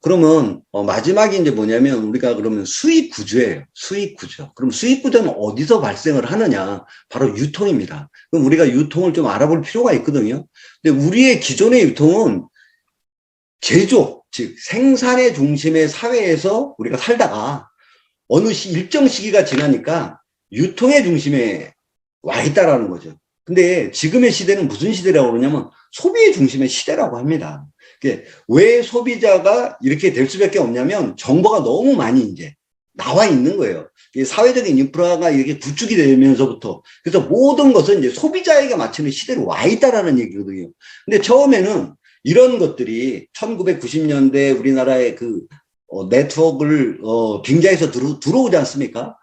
그러면 마지막이 이제 뭐냐면 우리가 그러면 수익 구조예요. 수익 구조. 그럼 수익 구조는 어디서 발생을 하느냐? 바로 유통입니다. 그럼 우리가 유통을 좀 알아볼 필요가 있거든요. 근데 우리의 기존의 유통은 제조, 즉 생산의 중심의 사회에서 우리가 살다가 어느 일정 시기가 지나니까 유통의 중심에 와 있다라는 거죠. 근데 지금의 시대는 무슨 시대라고 그러냐면 소비의 중심의 시대라고 합니다. 왜 소비자가 이렇게 될 수밖에 없냐면 정보가 너무 많이 이제 나와 있는 거예요. 사회적인 인프라가 이렇게 구축이 되면서부터 그래서 모든 것은 이제 소비자에게 맞추는 시대로 와 있다라는 얘기거든요. 근데 처음에는 이런 것들이 1990년대 우리나라의 그 네트워크를 빙자해서 들어오지 않습니까?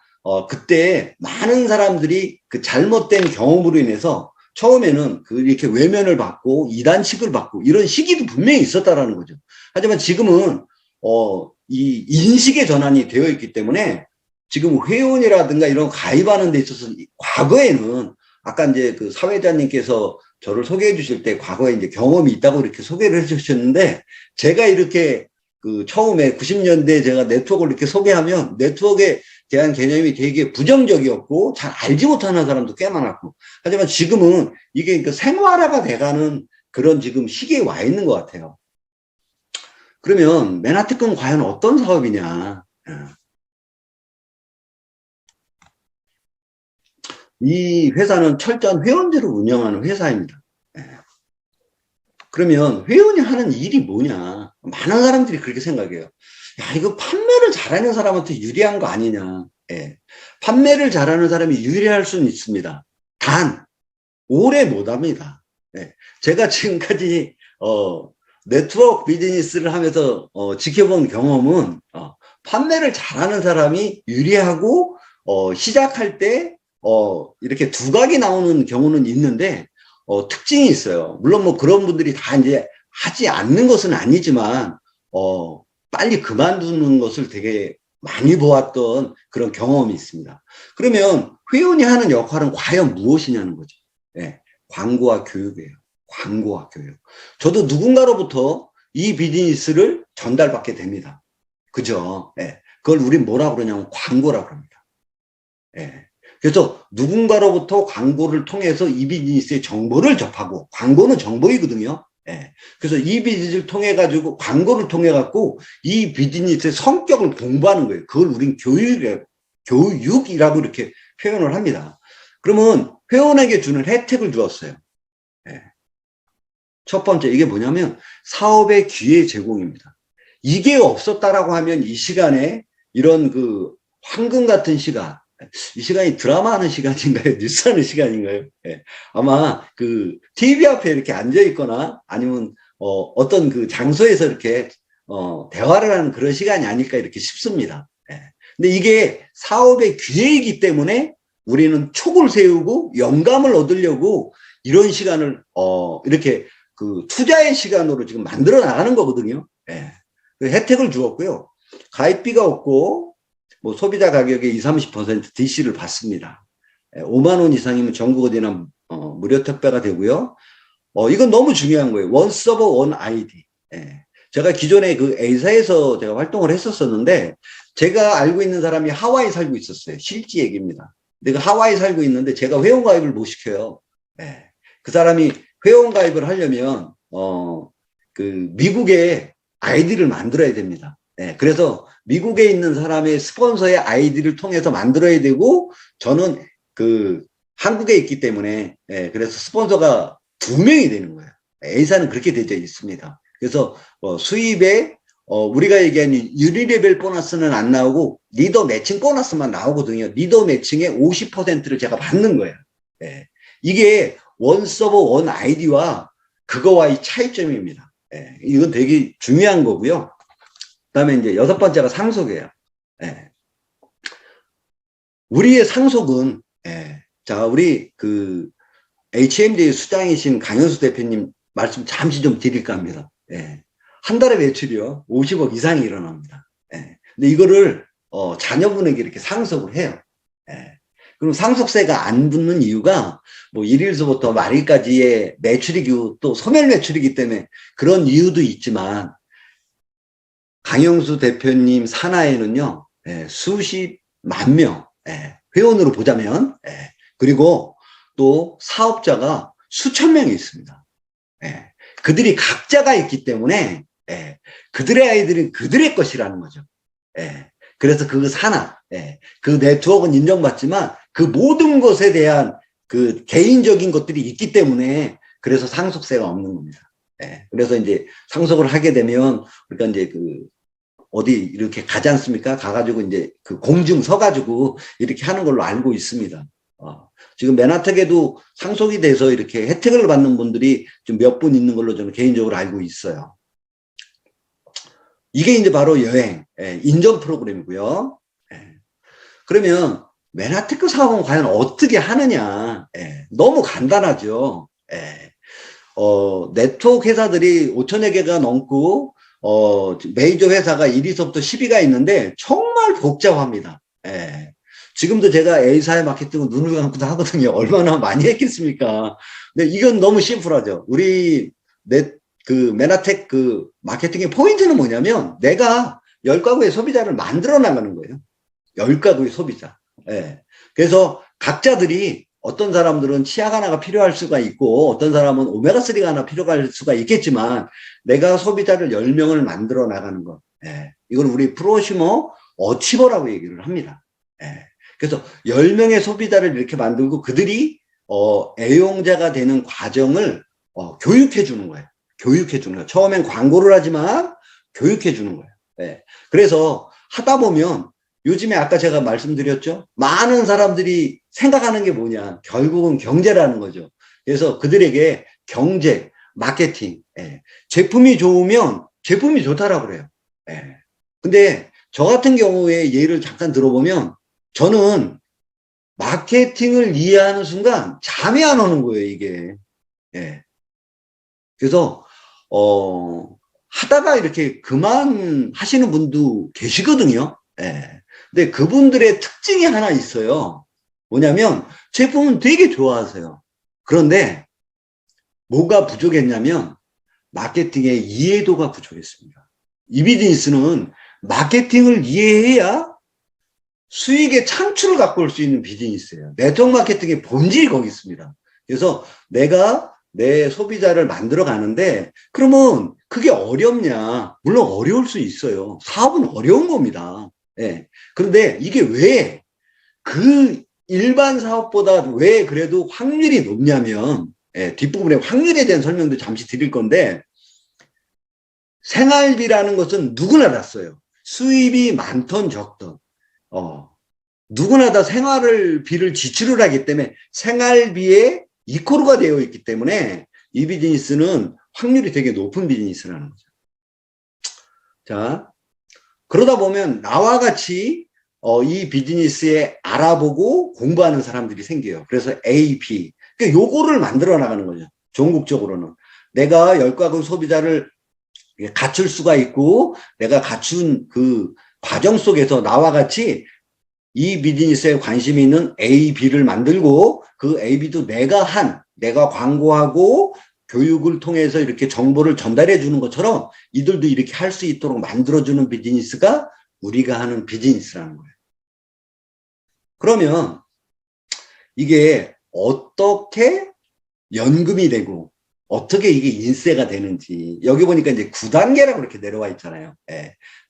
그때 많은 사람들이 그 잘못된 경험으로 인해서 처음에는 이렇게 외면을 받고 이단식을 받고 이런 시기도 분명히 있었다라는 거죠. 하지만 지금은 이 인식의 전환이 되어 있기 때문에 지금 회원이라든가 이런 가입하는 데 있어서 과거에는 아까 이제 그 사회자님께서 저를 소개해 주실 때 과거에 이제 경험이 있다고 이렇게 소개를 해 주셨는데 제가 이렇게 그 처음에 90년대 제가 네트워크를 이렇게 소개하면 네트워크에 대한 개념이 되게 부정적이었고 잘 알지 못하는 사람도 꽤 많았고 하지만 지금은 이게 그 생활화가 돼가는 그런 지금 시기에 와 있는 것 같아요. 그러면 맨하튼은 과연 어떤 사업이냐? 이 회사는 철저한 회원제로 운영하는 회사입니다. 그러면 회원이 하는 일이 뭐냐? 많은 사람들이 그렇게 생각해요. 야, 이거 판매를 잘하는 사람한테 유리한 거 아니냐? 판매를 잘하는 사람이 유리할 수는 있습니다. 단 오래 못합니다. 제가 지금까지 네트워크 비즈니스를 하면서 지켜본 경험은 판매를 잘하는 사람이 유리하고 시작할 때 이렇게 두각이 나오는 경우는 있는데 특징이 있어요. 물론 뭐 그런 분들이 다 이제 하지 않는 것은 아니지만 빨리 그만두는 것을 되게 많이 보았던 그런 경험이 있습니다. 그러면 회원이 하는 역할은 과연 무엇이냐는 거죠. 광고와 교육이에요. 광고와 교육. 저도 누군가로부터 이 비즈니스를 전달받게 됩니다. 그죠? 그걸 우린 뭐라고 그러냐면 광고라고 합니다. 그래서 누군가로부터 광고를 통해서 이 비즈니스의 정보를 접하고 광고는 정보이거든요. 그래서 이 비즈니스를 통해 가지고 광고를 통해 갖고 이 비즈니스의 성격을 공부하는 거예요. 그걸 우린 교육이라고 이렇게 표현을 합니다. 그러면 회원에게 주는 혜택을 주었어요. 첫 번째 이게 뭐냐면 사업의 기회 제공입니다. 이게 없었다라고 하면 이 시간에 이런 그 황금 같은 시간, 이 시간이 드라마 하는 시간인가요? 뉴스 하는 시간인가요? 아마 그 TV 앞에 이렇게 앉아 있거나 아니면 어떤 그 장소에서 이렇게 대화를 하는 그런 시간이 아닐까 이렇게 싶습니다. 근데 이게 사업의 기회이기 때문에 우리는 촉을 세우고 영감을 얻으려고 이런 시간을 이렇게 그 투자의 시간으로 지금 만들어 나가는 거거든요. 혜택을 주었고요. 가입비가 없고 뭐 소비자 가격의 20, 30% DC를 받습니다. 5만 원 이상이면 전국 어디나 무료 택배가 되고요. 이건 너무 중요한 거예요. 원 서버 원 아이디. 제가 기존에 그 A사에서 제가 활동을 했었었는데 제가 알고 있는 사람이 하와이 살고 있었어요. 실제 얘기입니다. 내가 하와이 살고 있는데 제가 회원가입을 못 시켜요. 그 사람이 회원가입을 하려면 그 미국에 아이디를 만들어야 됩니다. 그래서 미국에 있는 사람의 스폰서의 아이디를 통해서 만들어야 되고 저는 그 한국에 있기 때문에 그래서 스폰서가 2명이 되는 거예요. A사는 그렇게 되어 있습니다. 그래서 수입에 우리가 얘기하는 유니레벨 보너스는 안 나오고 리더 매칭 보너스만 나오거든요. 리더 매칭의 50%를 제가 받는 거예요. 이게 원 서버 원 아이디와 그거와의 차이점입니다. 이건 되게 중요한 거고요. 그다음에 이제 6번째가 상속이에요. 우리의 상속은 자 우리 그 HMD 수장이신 강현수 대표님 말씀 잠시 좀 드릴까 합니다. 한 달에 매출이요 50억 이상이 일어납니다. 근데 이거를 자녀분에게 이렇게 상속을 해요. 그럼 상속세가 안 붙는 이유가 뭐 1일서부터 말일까지의 매출이고 또 소멸 매출이기 때문에 그런 이유도 있지만 강영수 대표님 산하에는요, 수십만 명, 회원으로 보자면, 그리고 또 사업자가 수천 명이 있습니다. 그들이 각자가 있기 때문에, 그들의 아이들은 그들의 것이라는 거죠. 그래서 그 산하, 그 네트워크는 인정받지만 그 모든 것에 대한 그 개인적인 것들이 있기 때문에 그래서 상속세가 없는 겁니다. 그래서 이제 상속을 하게 되면 우리가 이제 그 어디 이렇게 가지 않습니까? 가가지고 이제 그 공증 서가지고 이렇게 하는 걸로 알고 있습니다. 지금 맨하탄에도 상속이 돼서 이렇게 혜택을 받는 분들이 좀 몇 분 있는 걸로 저는 개인적으로 알고 있어요. 이게 이제 바로 여행, 인정 프로그램이고요. 그러면 맨하테크 사업은 과연 어떻게 하느냐? 너무 간단하죠. 네트워크 회사들이 5천여 개가 넘고, 메이저 회사가 1위서부터 10위가 있는데 정말 복잡합니다. 지금도 제가 A사의 마케팅은 눈을 감고도 하거든요. 얼마나 많이 했겠습니까? 근데 이건 너무 심플하죠. 우리 맨하텍 그 마케팅의 포인트는 뭐냐면 내가 10가구의 소비자를 만들어 나가는 거예요. 10가구의 소비자. 그래서 각자들이 어떤 사람들은 치약 하나가 필요할 수가 있고 어떤 사람은 오메가3가 하나 필요할 수가 있겠지만 내가 소비자를 10명을 만들어 나가는 것. 이걸 우리 프로슈머 어치버라고 얘기를 합니다. 그래서 10명의 소비자를 이렇게 만들고 그들이 애용자가 되는 과정을 교육해 주는 거예요. 교육해 주는 거예요. 처음엔 광고를 하지만 교육해 주는 거예요. 그래서 하다 보면 요즘에 아까 제가 말씀드렸죠. 많은 사람들이 생각하는 게 뭐냐. 결국은 경제라는 거죠. 그래서 그들에게 경제, 마케팅, 제품이 좋으면 제품이 좋다라고 그래요. 근데 저 같은 경우에 예를 잠깐 들어보면 저는 마케팅을 이해하는 순간 잠이 안 오는 거예요, 이게. 그래서, 하다가 이렇게 그만 하시는 분도 계시거든요. 근데 그분들의 특징이 하나 있어요. 뭐냐면, 제품은 되게 좋아하세요. 그런데, 뭐가 부족했냐면, 마케팅의 이해도가 부족했습니다. 이 비즈니스는 마케팅을 이해해야 수익의 창출을 갖고 올 수 있는 비즈니스예요. 네트워크 마케팅의 본질이 거기 있습니다. 그래서 내가 내 소비자를 만들어 가는데 그러면 그게 어렵냐? 물론 어려울 수 있어요. 사업은 어려운 겁니다. 그런데 이게 왜 그 일반 사업보다 왜 그래도 확률이 높냐면 뒷부분에 확률에 대한 설명도 잠시 드릴 건데 생활비라는 것은 누구나 다 써요. 수입이 많던 적던 누구나 다 생활비를 지출을 하기 때문에 생활비에 이코르가 되어 있기 때문에 이 비즈니스는 확률이 되게 높은 비즈니스라는 거죠. 자, 그러다 보면 나와 같이 이 비즈니스에 알아보고 공부하는 사람들이 생겨요. 그래서 A, B. 그러니까 요거를 만들어 나가는 거죠. 전국적으로는. 내가 10가구 소비자를 갖출 수가 있고 내가 갖춘 그 과정 속에서 나와 같이 이 비즈니스에 관심이 있는 A, B를 만들고 그 A, B도 내가 광고하고 교육을 통해서 이렇게 정보를 전달해 주는 것처럼 이들도 이렇게 할 수 있도록 만들어주는 비즈니스가 우리가 하는 비즈니스라는 거예요. 그러면 이게 어떻게 연금이 되고 어떻게 이게 인세가 되는지 여기 보니까 이제 9단계라고 이렇게 내려와 있잖아요.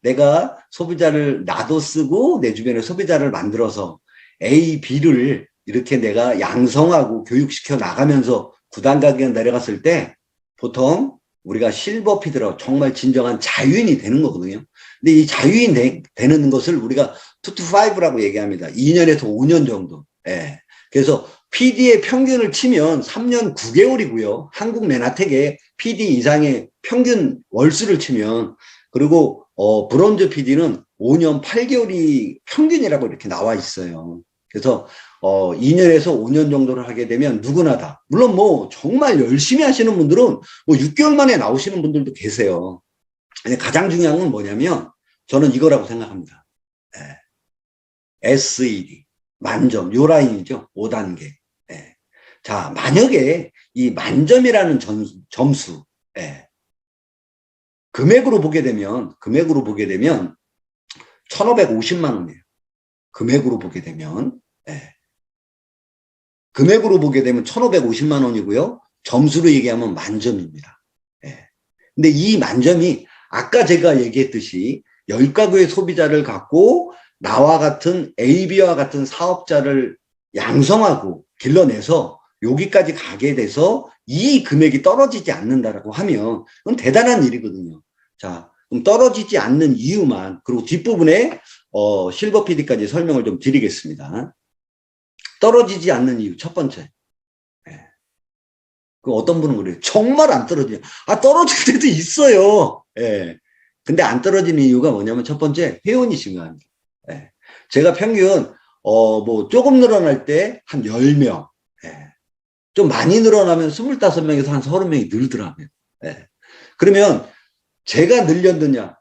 내가 소비자를 나도 쓰고 내 주변에 소비자를 만들어서 A, B를 이렇게 내가 양성하고 교육시켜 나가면서 9단계가 내려갔을 때 보통 우리가 실버 피드라고 정말 진정한 자유인이 되는 거거든요. 근데 이 자유인 되는 것을 우리가 2 to 5라고 얘기합니다. 2년에서 5년 정도. 그래서 PD의 평균을 치면 3년 9개월이고요. 한국 맨하텍의 PD 이상의 평균 월수를 치면 그리고 브론즈 PD는 5년 8개월이 평균이라고 이렇게 나와 있어요. 그래서 2년에서 5년 정도를 하게 되면 누구나 다 물론 뭐 정말 열심히 하시는 분들은 뭐 6개월 만에 나오시는 분들도 계세요. 근데 가장 중요한 건 뭐냐면 저는 이거라고 생각합니다. SED 만점 요 라인이죠. 5단계. 자, 만약에 이 만점이라는 점수 금액으로 보게 되면 1,550만 원이에요. 금액으로 보게 되면, 예. 금액으로 보게 되면 1,550만 원이고요. 점수로 얘기하면 만점입니다. 예. 근데 이 만점이 아까 제가 얘기했듯이 10가구의 소비자를 갖고 나와 같은 AB와 같은 사업자를 양성하고 길러내서 여기까지 가게 돼서 이 금액이 떨어지지 않는다라고 하면 그건 대단한 일이거든요. 자, 그럼 떨어지지 않는 이유만, 그리고 뒷부분에 실버 PD까지 설명을 좀 드리겠습니다. 떨어지지 않는 이유 첫 번째. 예. 그 어떤 분은 그래요. 정말 안 떨어지냐. 아, 떨어질 때도 있어요. 예. 근데 안 떨어지는 이유가 뭐냐면 첫 번째, 회원이 중요합니다. 예. 제가 평균, 뭐, 조금 늘어날 때 한 10명. 예. 좀 많이 늘어나면 25명에서 한 30명이 늘더라고요. 예. 그러면 제가 늘렸느냐?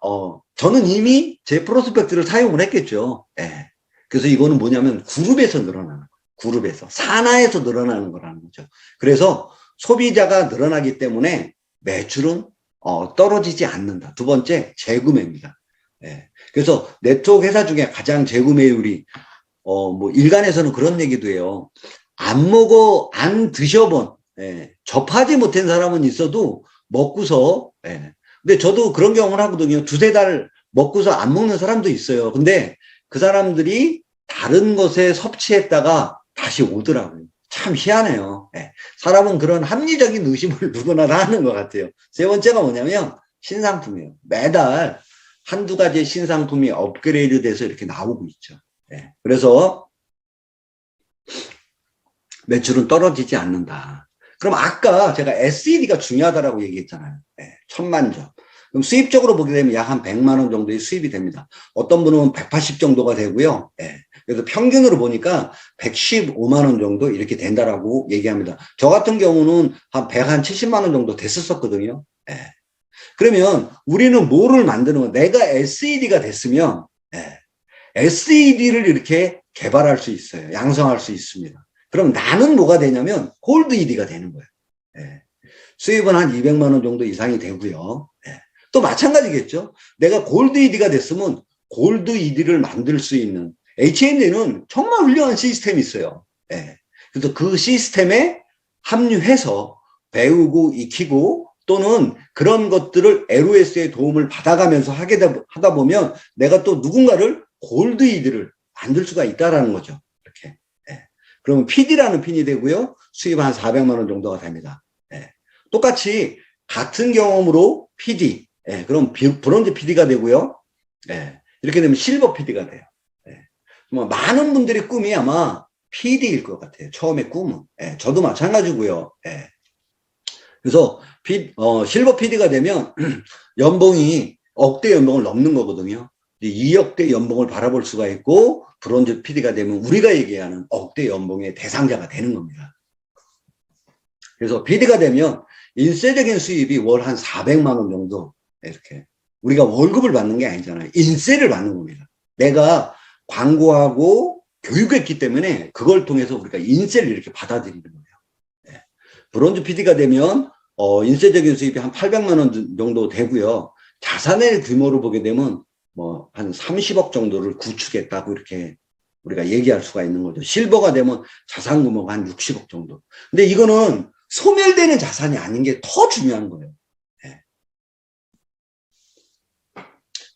저는 이미 제 프로스펙트를 사용을 했겠죠. 예. 그래서 이거는 뭐냐면 그룹에서 늘어나는 거예요. 그룹에서. 산하에서 늘어나는 거라는 거죠. 그래서 소비자가 늘어나기 때문에 매출은 떨어지지 않는다. 두 번째, 재구매입니다. 예. 그래서 네트워크 회사 중에 가장 재구매율이 뭐 일간에서는 그런 얘기도 해요. 안 드셔본, 예. 접하지 못한 사람은 있어도 먹고서, 예. 근데 저도 그런 경험을 하거든요. 두세 달 먹고서 안 먹는 사람도 있어요. 근데 그 사람들이 다른 것에 섭취했다가 다시 오더라고요. 참 희한해요. 예. 사람은 그런 합리적인 의심을 누구나 다 하는 것 같아요. 세 번째가 뭐냐면 신상품이에요. 매달 한두 가지의 신상품이 업그레이드 돼서 이렇게 나오고 있죠. 예. 그래서 매출은 떨어지지 않는다. 그럼 아까 제가 SED가 중요하다라고 얘기했잖아요. 예. 1,000만 점. 그럼 수입적으로 보게 되면 약 한 100만 원 정도의 수입이 됩니다. 어떤 분은 180 정도가 되고요. 예. 그래서 평균으로 보니까 115만 원 정도 이렇게 된다라고 얘기합니다. 저 같은 경우는 한 170만 원 정도 됐었거든요. 예. 그러면 우리는 뭐를 만드는 거야? 내가 SED가 됐으면 SED를 이렇게 개발할 수 있어요. 양성할 수 있습니다. 그럼 나는 뭐가 되냐면 골드 ED가 되는 거예요. 예. 수입은 한 200만 원 정도 이상이 되고요. 예. 또 마찬가지겠죠. 내가 골드 ED가 됐으면 골드 ED를 만들 수 있는 H&M는 정말 훌륭한 시스템이 있어요. 예. 그래서 그 시스템에 합류해서 배우고 익히고 또는 그런 것들을 LOS의 도움을 받아가면서 하다 보면 내가 또 누군가를 골드 ED를 만들 수가 있다라는 거죠. 이렇게. 예. 그러면 PD라는 핀이 되고요. 수입 한 400만 원 정도가 됩니다. 예. 똑같이 같은 경험으로 PD, 예. 그럼 브론즈 PD가 되고요. 예. 이렇게 되면 실버 PD가 돼요. 예. 뭐 많은 분들의 꿈이 아마 PD일 것 같아요. 처음에 꿈은. 예. 저도 마찬가지고요. 예. 그래서 실버 PD가 되면 연봉이 억대 연봉을 넘는 거거든요. 2억대 연봉을 바라볼 수가 있고 브론즈 PD가 되면 우리가 얘기하는 억대 연봉의 대상자가 되는 겁니다. 그래서 PD가 되면 일세적인 수입이 월 한 400만 원 정도 이렇게 우리가 월급을 받는 게 아니잖아요. 인세를 받는 겁니다. 내가 광고하고 교육했기 때문에 그걸 통해서 우리가 인세를 이렇게 받아들이는 거예요. 네. 브론즈 PD가 되면 인세적인 수입이 한 800만 원 정도 되고요. 자산의 규모를 보게 되면 뭐 한 30억 정도를 구축했다고 이렇게 우리가 얘기할 수가 있는 거죠. 실버가 되면 자산 규모가 한 60억 정도. 근데 이거는 소멸되는 자산이 아닌 게 더 중요한 거예요. 네.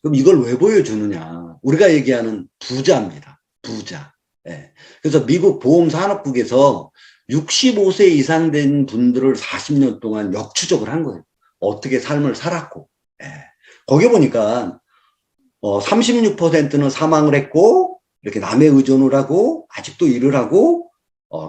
그럼 이걸 왜 보여주느냐? 우리가 얘기하는 부자입니다. 부자. 네. 그래서 미국 보험산업국에서 65세 이상 된 분들을 40년 동안 역추적을 한 거예요. 어떻게 삶을 살았고. 네. 거기 보니까 36%는 사망을 했고 이렇게 남의 의존을 하고 아직도 일을 하고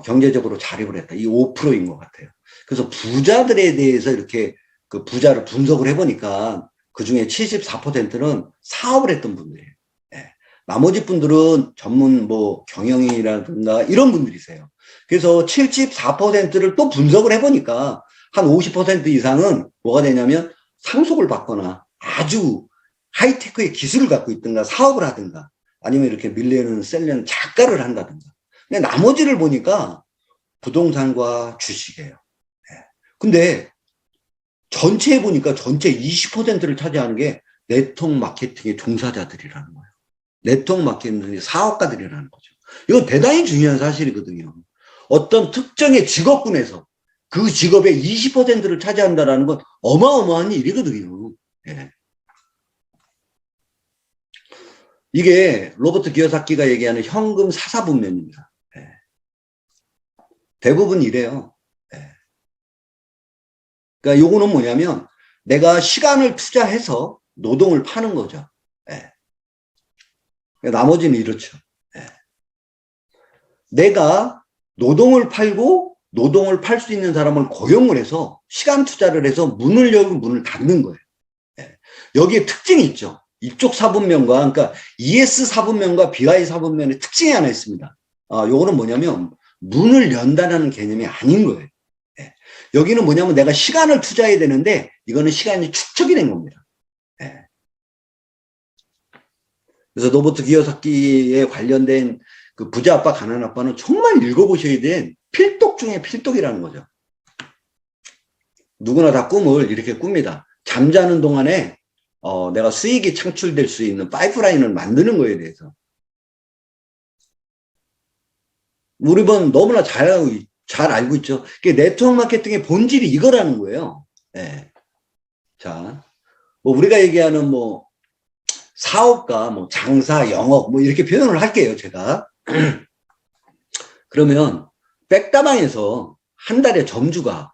경제적으로 자립을 했다. 이 5%인 것 같아요. 그래서 부자들에 대해서 이렇게 그 부자를 분석을 해보니까 그중에 74%는 사업을 했던 분들이에요. 네. 나머지 분들은 전문 뭐 경영이라든가 이런 분들이세요. 그래서 74%를 또 분석을 해보니까 한 50% 이상은 뭐가 되냐면 상속을 받거나 아주 하이테크의 기술을 갖고 있든가 사업을 하든가 아니면 이렇게 밀려는 셀려는 작가를 한다든가. 근데 나머지를 보니까 부동산과 주식이에요. 네. 근데 전체에 보니까 전체 20%를 차지하는 게 네트워크 마케팅의 종사자들이라는 거예요. 네트워크 마케팅의 사업가들이라는 거죠. 이건 대단히 중요한 사실이거든요. 어떤 특정의 직업군에서 그 직업의 20%를 차지한다는 건 어마어마한 일이거든요. 예. 이게 로버트 기요사키가 얘기하는 현금 사사분면입니다. 예. 대부분 이래요. 예. 그러니까 요거는 뭐냐면 내가 시간을 투자해서 노동을 파는 거죠. 예. 나머지는 이렇죠. 예. 내가 노동을 팔고 노동을 팔 수 있는 사람을 고용을 해서 시간 투자를 해서 문을 열고 문을 닫는 거예요. 예. 여기에 특징이 있죠. 이쪽 사분면과 그러니까 ES 사분면과 BI 사분면의 특징이 하나 있습니다. 요거는 뭐냐면 문을 연다라는 개념이 아닌 거예요. 예. 여기는 뭐냐면 내가 시간을 투자해야 되는데 이거는 시간이 축적이 된 겁니다. 예. 그래서 로버트 기요사키에 관련된 그 부자 아빠 가난 아빠는 정말 읽어보셔야 된 필독 중에 필독이라는 거죠. 누구나 다 꿈을 이렇게 꿉니다. 잠자는 동안에 내가 수익이 창출될 수 있는 파이프라인을 만드는 거에 대해서. 우리 번 너무나 잘 알고 있죠. 네트워크 마케팅의 본질이 이거라는 거예요. 네. 자, 뭐 우리가 얘기하는 뭐 사업가, 뭐 장사, 영업, 뭐 이렇게 표현을 할게요, 제가. 그러면 백다방에서 한 달에 점주가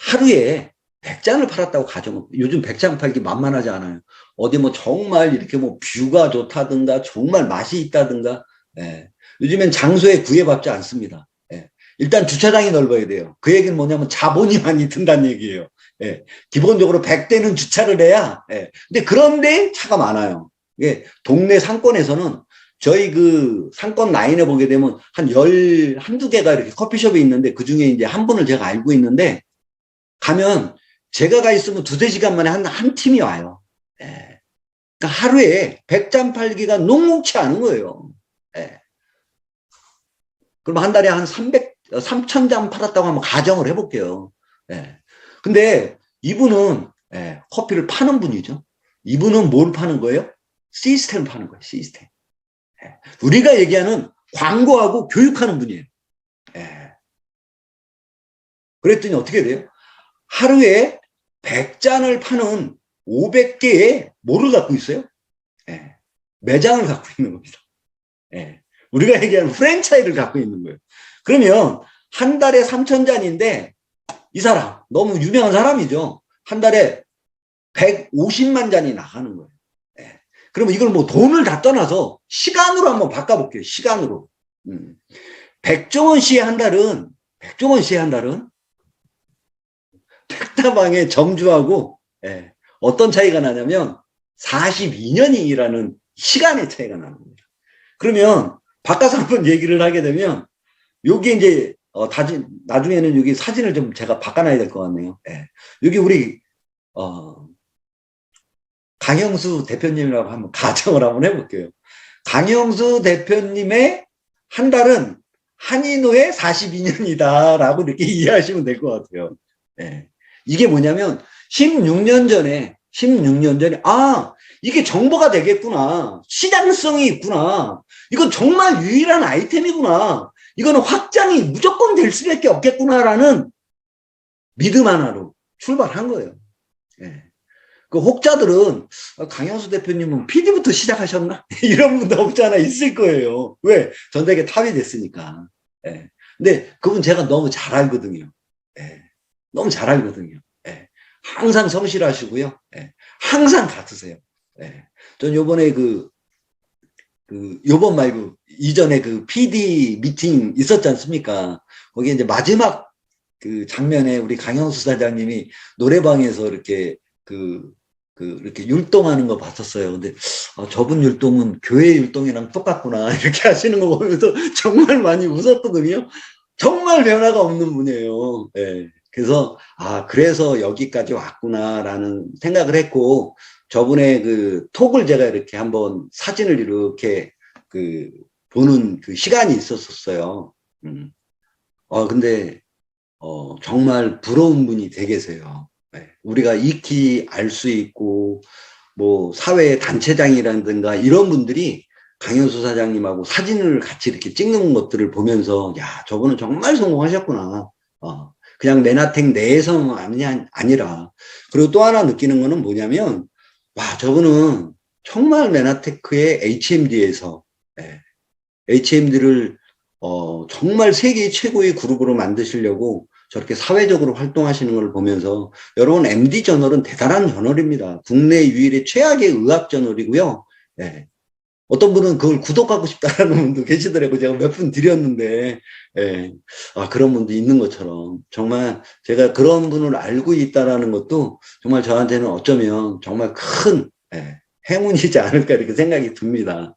하루에 100잔을 팔았다고 가정. 요즘 100잔 팔기 만만하지 않아요. 어디 뭐 정말 이렇게 뭐 뷰가 좋다든가 정말 맛이 있다든가. 예. 요즘엔 장소에 구애받지 않습니다. 예. 일단 주차장이 넓어야 돼요. 그 얘기는 뭐냐면 자본이 많이 든다는 얘기예요. 예. 기본적으로 100대는 주차를 해야. 예. 근데 그런데 차가 많아요. 예. 동네 상권에서는 저희 그 상권 라인에 보게 되면 한 한두 개가 이렇게 커피숍이 있는데 그 중에 이제 한 분을 제가 알고 있는데 가면 제가 가 있으면 2-3시간 만에 한 팀이 와요. 예. 그러니까 하루에 100잔 팔기가 녹록치 않은 거예요. 예. 그럼 한 달에 한 3,000잔 팔았다고 한번 가정을 해볼게요. 예. 근데 이분은 커피를 파는 분이죠. 이분은 뭘 파는 거예요? 시스템 파는 거예요. 시스템. 예. 우리가 얘기하는 광고하고 교육하는 분이에요. 예. 그랬더니 어떻게 돼요? 하루에 100잔을 파는 500개의 뭐를 갖고 있어요? 예. 매장을 갖고 있는 겁니다. 예. 우리가 얘기하는 프랜차이즈를 갖고 있는 거예요. 그러면 한 달에 3,000잔인데 이 사람 너무 유명한 사람이죠. 한 달에 150만 잔이 나가는 거예요. 예. 그러면 이걸 뭐 돈을 다 떠나서 시간으로 한번 바꿔볼게요. 시간으로. 백종원 씨의 한 달은 백다방의 점주하고 어떤 차이가 나냐면 42년이라는 시간의 차이가 나는 겁니다. 그러면 바꿔서 한번 얘기를 하게 되면 여기 이제 나중에는 여기 사진을 좀 제가 바꿔놔야 될 것 같네요. 여기 우리 강영수 대표님이라고 한번 가정을 한번 해볼게요. 강영수 대표님의 한 달은 한인후의 42년이다라고 이렇게 이해하시면 될 것 같아요. 이게 뭐냐면 16년 전에 이게 정보가 되겠구나. 시장성이 있구나. 이건 정말 유일한 아이템이구나. 이거는 확장이 무조건 될 수밖에 없겠구나라는 믿음 하나로 출발한 거예요. 그 혹자들은 강영수 대표님은 PD부터 시작하셨나? 이런 분도 없지 않아 있을 거예요. 왜? 전세계 탑이 됐으니까. 근데 그분 제가 너무 잘 알거든요. 너무 잘 알거든요. 항상 성실하시고요. 항상 같으세요. 전 요번에 요번 말고 이전에 그 PD 미팅 있었지 않습니까? 거기에 이제 마지막 그 장면에 우리 강영수 사장님이 노래방에서 이렇게 이렇게 율동하는 거 봤었어요. 근데 저분 율동은 교회 율동이랑 똑같구나 이렇게 하시는 거 보면서 정말 많이 웃었거든요. 정말 변화가 없는 분이에요. 그래서 그래서 여기까지 왔구나라는 생각을 했고 저분의 그 톡을 제가 이렇게 한번 사진을 이렇게 보는 그 시간이 있었어요. 근데 정말 부러운 분이 되게 계세요. 우리가 익히 알 수 있고, 뭐, 사회 단체장이라든가 이런 분들이 강현수 사장님하고 사진을 같이 이렇게 찍는 것들을 보면서, 야, 저분은 정말 성공하셨구나. 그냥 메나텍 내에서는 아니라. 그리고 또 하나 느끼는 거는 뭐냐면, 와, 저분은 정말 메나테크의 HMD에서, HMD를, 정말 세계 최고의 그룹으로 만드시려고 저렇게 사회적으로 활동하시는 걸 보면서, 여러분, MD 저널은 대단한 저널입니다. 국내 유일의 최악의 의학 저널이고요. 예. 어떤 분은 그걸 구독하고 싶다라는 분도 계시더라고요. 제가 몇 분 드렸는데, 예. 그런 분도 있는 것처럼. 정말 제가 그런 분을 알고 있다라는 것도 정말 저한테는 어쩌면 정말 큰, 행운이지 않을까 이렇게 생각이 듭니다.